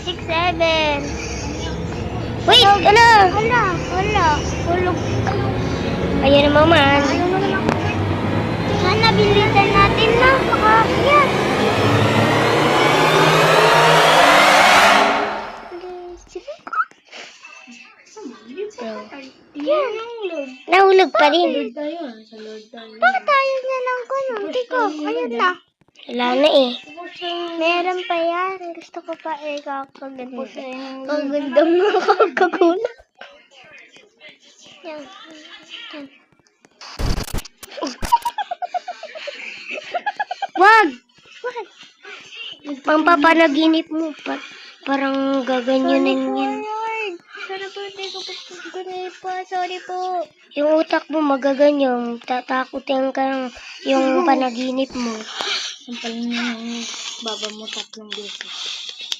6, 7. Wait, ano? Wala. Hulog. Ayan na maman. Sana bilisan natin na. Makakyat. Nahulog pa rin. Bakit tayo na lang ko nun? Tiko, ayun na. Wala na eh. Meron pa yan. Gusto ko pa kakaganda. Kaganda mga kakaguna. Yan. Wag! Pampapanaginip mo. Parang gaganyanin yan. Sorry po, hindi ko po. Sorry po. Yung utak mo magaganyan. Tatakutin ka ng yung panaginip mo. Sampal niya yung baba mo 3 beses.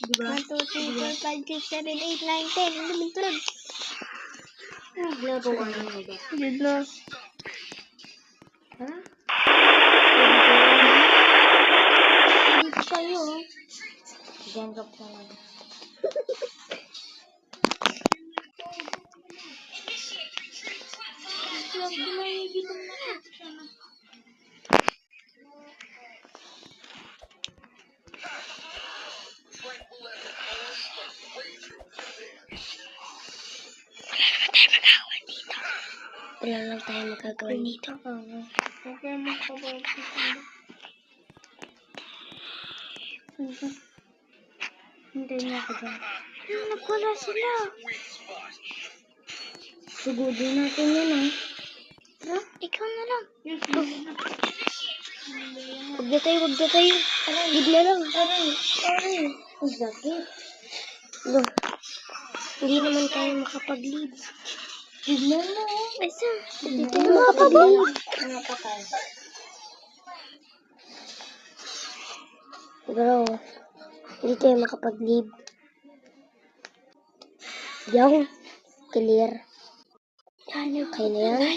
Diba? 1, 2, 3, 4, 5, 6, 7, 8, 9, 10. Tulog. Laro ka na ba? Yun na. Ha? Dito sa'yo. Diyan ka pa lang. Wala lang tayo magagawa dito. Hindi niya ako dyan. Nagwala sila. Sugudin natin yan ah. Ha? Ikaw na lang. Huwag na tayo. Lead na lang. Aray. Ang sakit. No. Hindi naman tayo makapag-lead. Tignan mo. Basta, hindi tayo makapag-lead. Ano pa tayo? Bro, hindi tayo makapag-lead. Yung clear. Kayo na yan.